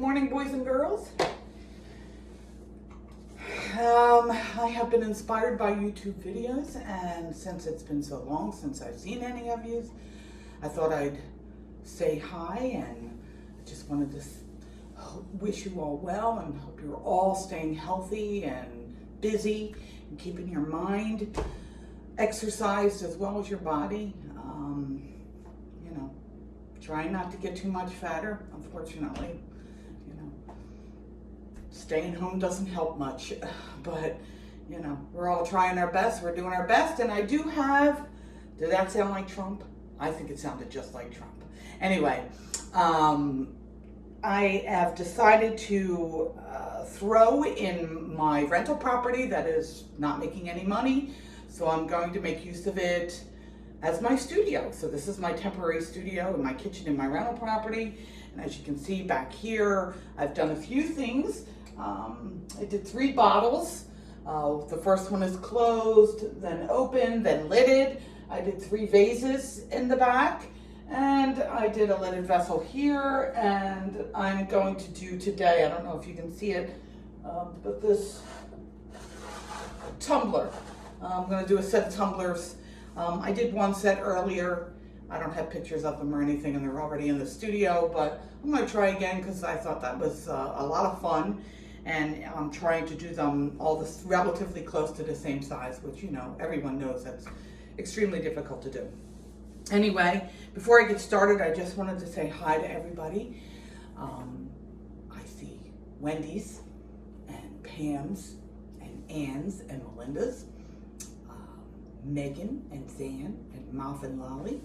morning, boys and girls. I have been inspired by YouTube videos, and since it's been so long since I've seen any of you, I thought I'd say hi, and I just wanted to wish you all well and hope you're all staying healthy and busy and keeping your mind exercised as well as your body. Trying not to get too much fatter, unfortunately. Staying home doesn't help much, but we're all trying our best. We're doing our best, and I do have, did that sound like Trump? I think it sounded just like Trump. Anyway, I have decided to throw in my rental property that is not making any money, so I'm going to make use of it as my studio. So this is my temporary studio in my kitchen in my rental property. And as you can see back here, I've done a few things. I did 3 bottles. The first one is closed, then open, then lidded. I did 3 vases in the back, and I did a lidded vessel here. And I'm going to do today, I don't know if you can see it, but this tumbler. I'm going to do a set of tumblers. I did one set earlier. I don't have pictures of them or anything, and they're already in the studio, but I'm going to try again because I thought that was a lot of fun, and I'm trying to do them all this relatively close to the same size, which everyone knows that's extremely difficult to do. Anyway, before I get started, I just wanted to say hi to everybody. I see Wendy's and Pam's and Ann's and Melinda's, Megan and Zan and Mouth and Lolly,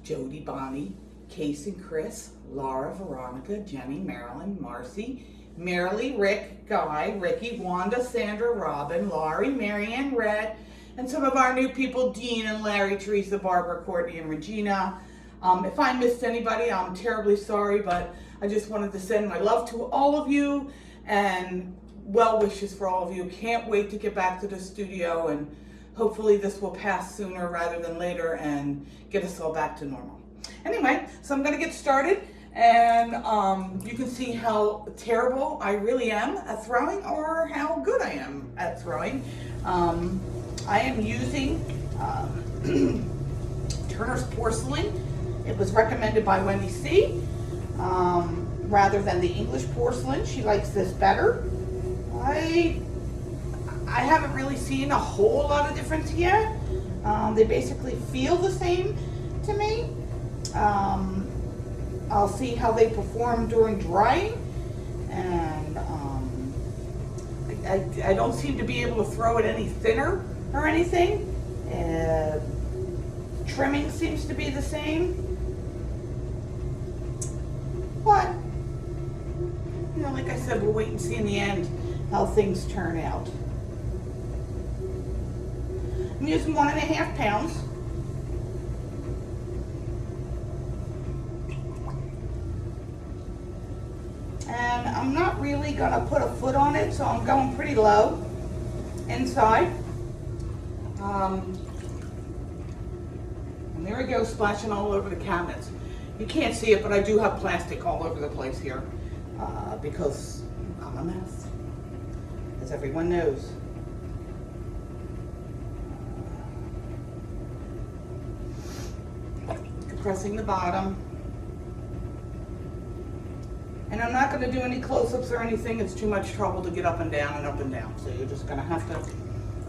Jody, Bonnie, Case and Chris, Laura, Veronica, Jenny, Marilyn, Marcy, Marilee, Rick, Guy, Ricky, Wanda, Sandra, Robin, Laurie, Marianne, Rhett, and some of our new people, Dean and Larry, Teresa, Barbara, Courtney, and Regina. If I missed anybody, I'm terribly sorry, but I just wanted to send my love to all of you and well wishes for all of you. Can't wait to get back to the studio, and hopefully this will pass sooner rather than later and get us all back to normal. Anyway, so I'm going to get started, and you can see how terrible I really am at throwing or how good I am at throwing. I am using Turner's porcelain. It was recommended by Wendy C. Rather than the English porcelain. She likes this better. I haven't really seen a whole lot of difference yet. They basically feel the same to me. I'll see how they perform during drying, and I don't seem to be able to throw it any thinner or anything. Trimming seems to be the same, but like I said, we'll wait and see in the end how things turn out. I'm using 1.5 pounds. And I'm not really going to put a foot on it, so I'm going pretty low inside. And there we go, splashing all over the cabinets. You can't see it, but I do have plastic all over the place here because I'm a mess, as everyone knows. Pressing the bottom. And I'm not going to do any close-ups or anything. It's too much trouble to get up and down and up and down. So you're just going to have to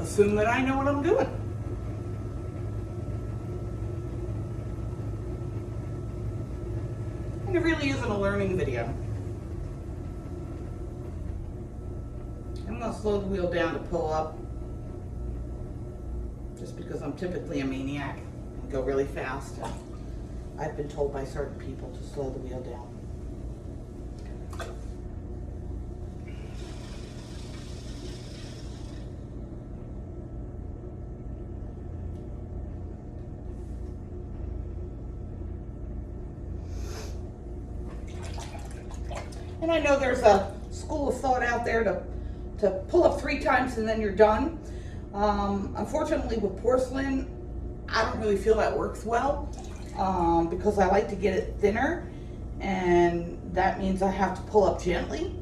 assume that I know what I'm doing. And it really isn't a learning video. I'm going to slow the wheel down to pull up, just because I'm typically a maniac and go really fast. I've been told by certain people to slow the wheel down. And I know there's a school of thought out there to pull up 3 times and then you're done. Unfortunately with porcelain, I don't really feel that works well because I like to get it thinner, and that means I have to pull up gently.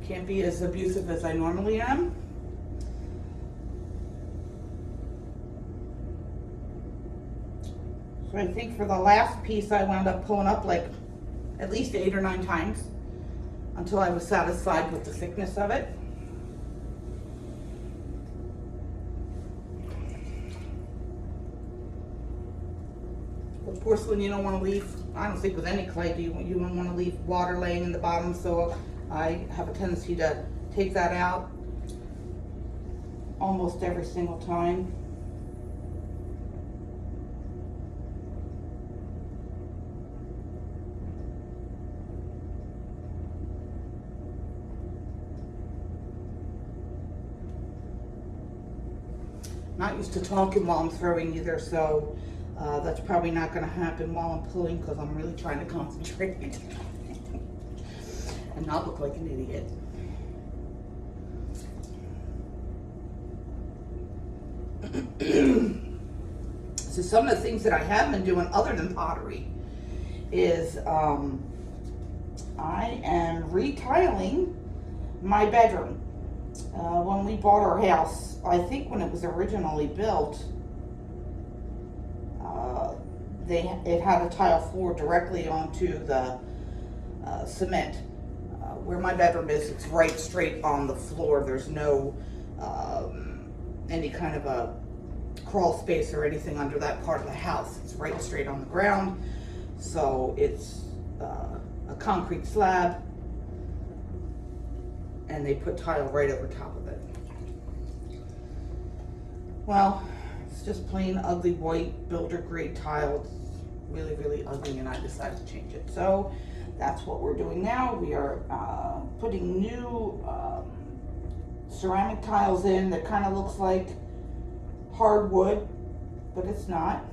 Can't be as abusive as I normally am. So I think for the last piece I wound up pulling up like at least 8 or 9 times until I was satisfied with the thickness of it. With porcelain, you don't want to leave, I don't think with any clay, you don't want to leave water laying in the bottom, so I have a tendency to take that out almost every single time. Not used to talking while I'm throwing either, so that's probably not going to happen while I'm pulling because I'm really trying to concentrate and not look like an idiot. So some of the things that I have been doing other than pottery is I am retiling my bedroom. When we bought our house, I think when it was originally built, it had a tile floor directly onto the cement. Where my bedroom is, it's right straight on the floor. There's no any kind of a crawl space or anything under that part of the house. It's right straight on the ground. So it's a concrete slab, and they put tile right over top of it. Well, it's just plain ugly white builder grade tile. It's really, really ugly, and I decided to change it. So that's what we're doing now. We are putting new ceramic tiles in that kind of looks like hardwood, but it's not.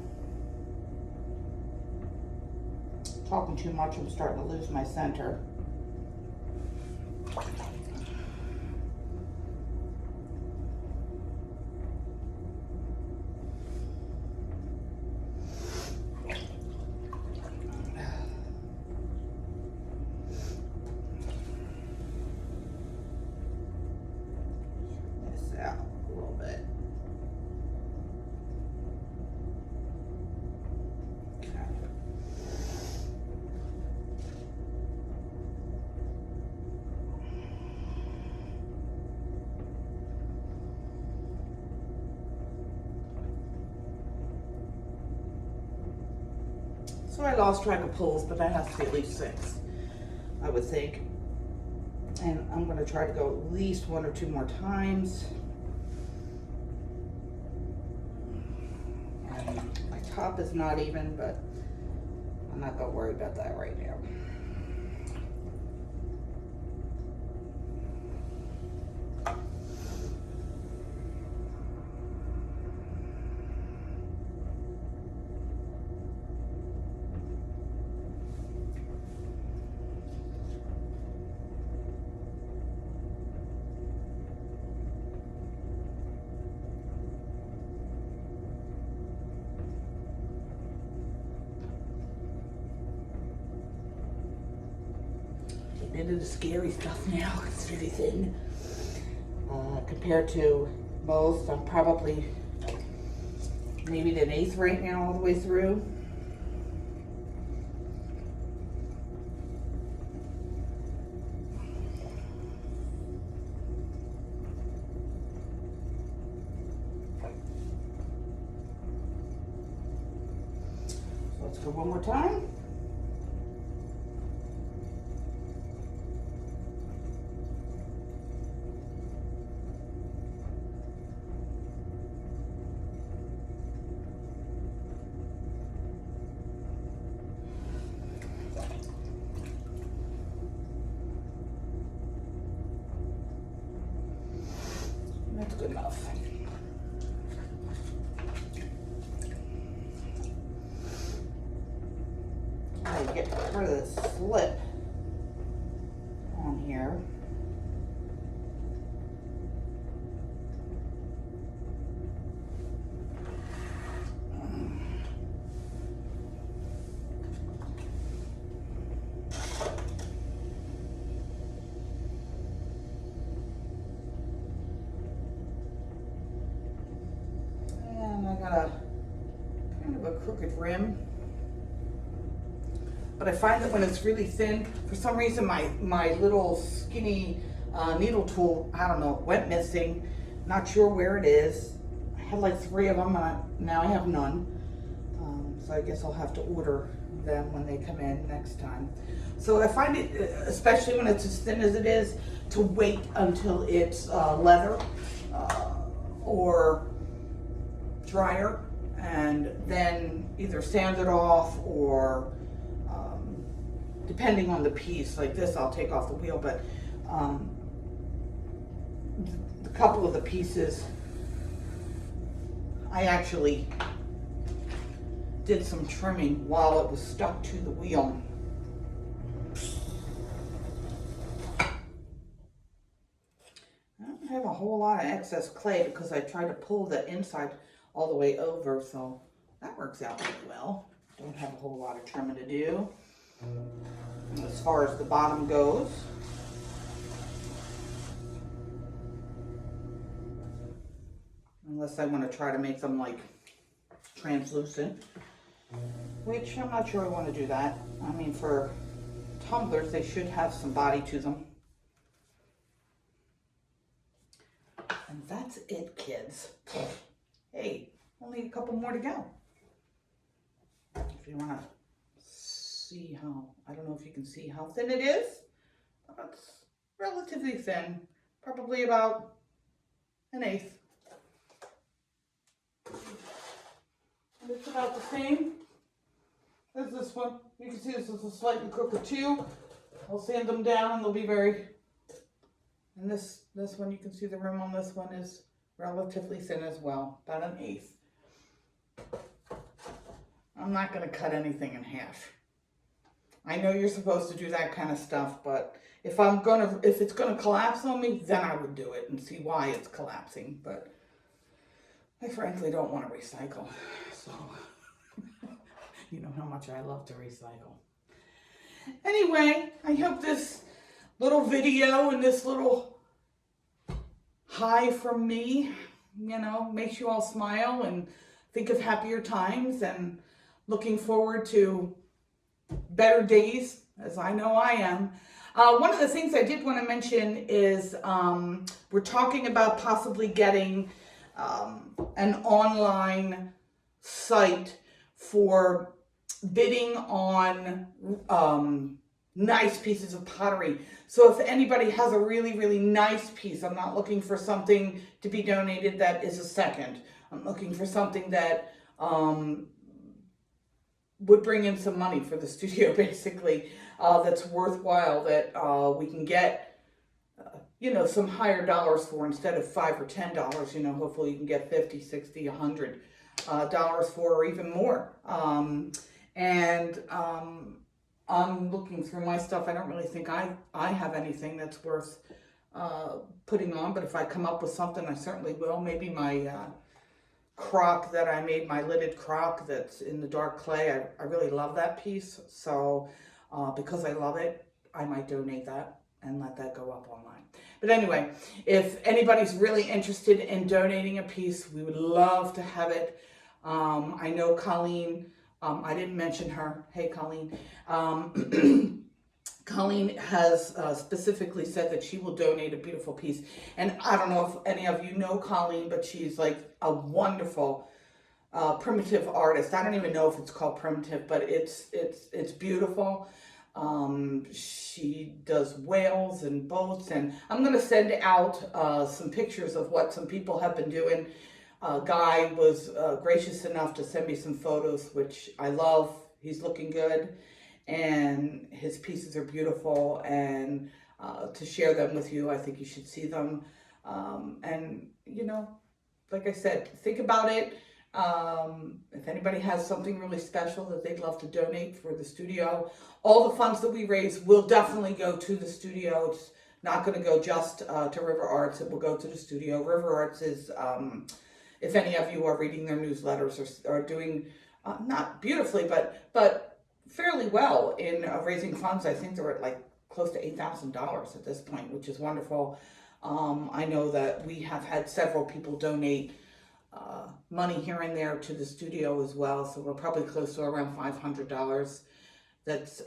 Talking too much, I'm starting to lose my center. So I lost track of pulls, but that has to be at least 6, I would think. And I'm going to try to go at least 1 or 2 more times. And my top is not even, but I'm not going to worry about that right now. Into the scary stuff now. It's really thin compared to most. I'm probably maybe an 1/8 right now all the way through. So let's go one more time. That's good enough. I get rid of this slip on here. crooked rim. But I find that when it's really thin, for some reason my little skinny needle tool, I don't know, went missing. Not sure where it is. I had like 3 of them, and now I have none. So I guess I'll have to order them when they come in next time. So I find it, especially when it's as thin as it is, to wait until it's leather or drier, and then either sand it off, or depending on the piece, like this I'll take off the wheel, but a couple of the pieces I actually did some trimming while it was stuck to the wheel. I don't have a whole lot of excess clay because I tried to pull the inside all the way over, so that works out really well. Don't have a whole lot of trimming to do. As far as the bottom goes, unless I want to try to make them like translucent, which I'm not sure I want to do that. I mean, for tumblers, they should have some body to them. And that's it, kids. Hey, only a couple more to go. If you want to see how, I don't know if you can see how thin it is. It's relatively thin, probably about 1/8. And it's about the same as this one. You can see this is a slightly crooked too. I'll sand them down and they'll be very, and this one, you can see the rim on this one is relatively thin as well, about 1/8. I'm not going to cut anything in half. I know you're supposed to do that kind of stuff, but if it's gonna collapse on me, then I would do it and see why it's collapsing. But I frankly don't want to recycle, so you know how much I love to recycle. Anyway, I hope this little video and this little hi from me, you know, makes you all smile and think of happier times, and looking forward to better days, as I know I am. One of the things I did want to mention is we're talking about possibly getting an online site for bidding on nice pieces of pottery. So if anybody has a really, really nice piece, I'm not looking for something to be donated that is a second. I'm looking for something that would bring in some money for the studio, basically, that's worthwhile, that we can get, you know, some higher dollars for, instead of $5 or $10, you know, hopefully you can get $50, $60, $100 for, or even more. I'm looking through my stuff. I don't really think I have anything that's worth putting on, but if I come up with something, I certainly will. Maybe my crock that I made, my lidded crock that's in the dark clay, I really love that piece. So because I love it, I might donate that and let that go up online. But anyway, if anybody's really interested in donating a piece, we would love to have it. I know Colleen, I didn't mention her. Hey, Colleen. Colleen has specifically said that she will donate a beautiful piece. And I don't know if any of you know Colleen, but she's like a wonderful primitive artist. I don't even know if it's called primitive, but it's beautiful. She does whales and boats, and I'm going to send out some pictures of what some people have been doing. Guy was gracious enough to send me some photos, which I love. He's looking good, and his pieces are beautiful, and to share them with you, I think you should see them. And, you know, like I said, think about it. If anybody has something really special that they'd love to donate for the studio, all the funds that we raise will definitely go to the studio. It's not going to go just to River Arts. It will go to the studio. River Arts is, if any of you are reading their newsletters or doing, not beautifully, but fairly well in raising funds. I think they're at like close to $8,000 at this point, which is wonderful. I know that we have had several people donate money here and there to the studio as well. So we're probably close to around $500 that's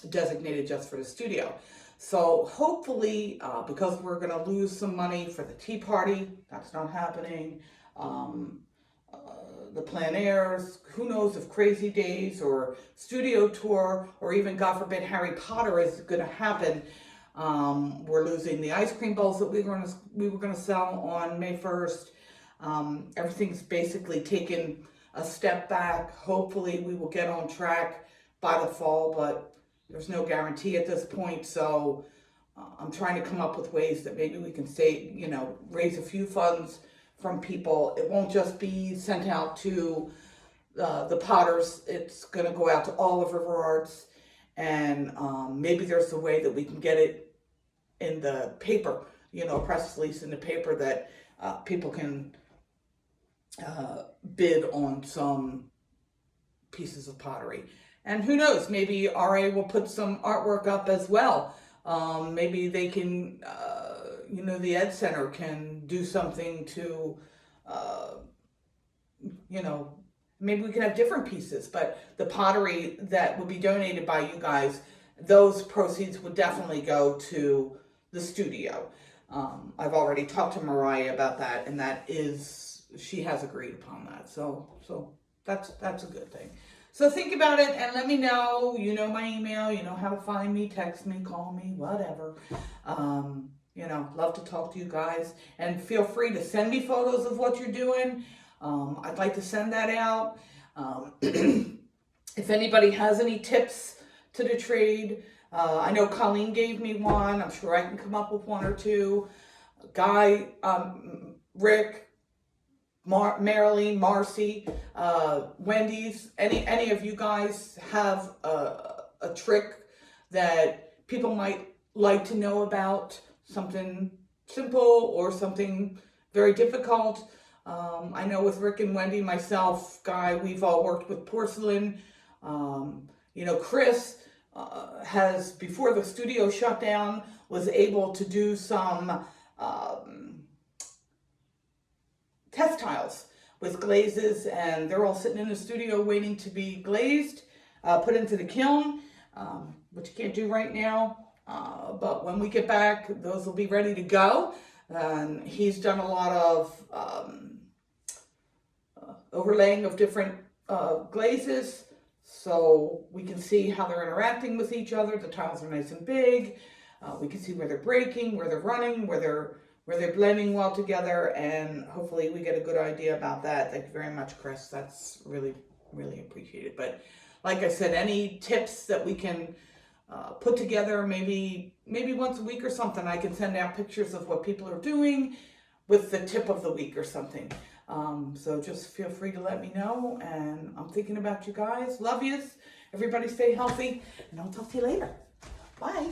designated just for the studio. So hopefully, because we're going to lose some money for the tea party, that's not happening. The plein airs, who knows if Crazy Days or studio tour or even, God forbid, Harry Potter is going to happen. We're losing the ice cream bowls that we were going to sell on May 1st. Everything's basically taken a step back. Hopefully we will get on track by the fall, but there's no guarantee at this point. So I'm trying to come up with ways that maybe we can raise a few funds from people. It won't just be sent out to the Potters. It's going to go out to all of River Arts, and maybe there's a way that we can get it in the paper, press release in the paper that people can bid on some pieces of pottery. And who knows, maybe RA will put some artwork up as well. Maybe they can, the Ed Center can do something to, maybe we can have different pieces, but the pottery that would be donated by you guys, those proceeds would definitely go to the studio. I've already talked to Mariah about that, and she has agreed upon that. So that's a good thing. So think about it and let me know. You know my email, you know how to find me, text me, call me, whatever. Love to talk to you guys, and feel free to send me photos of what you're doing. I'd like to send that out. If anybody has any tips to the trade, I know Colleen gave me one. I'm sure I can come up with one or two. Guy, Rick, Marilyn, Marcy, Wendy's, any of you guys have a trick that people might like to know about, something simple or something very difficult. I know with Rick and Wendy, myself, Guy, we've all worked with porcelain. Chris has, before the studio shut down, was able to do some test tiles with glazes, and they're all sitting in the studio waiting to be glazed, put into the kiln, which you can't do right now. But when we get back, those will be ready to go. And he's done a lot of overlaying of different glazes, so we can see how they're interacting with each other. The tiles are nice and big. We can see where they're breaking, where they're running, where they're blending well together, and hopefully we get a good idea about that. Thank you very much, Chris. That's really, really appreciated. But like I said, any tips that we can put together, maybe once a week or something, I can send out pictures of what people are doing with the tip of the week or something. So just feel free to let me know, and I'm thinking about you guys. Love yous. Everybody stay healthy, and I'll talk to you later. Bye.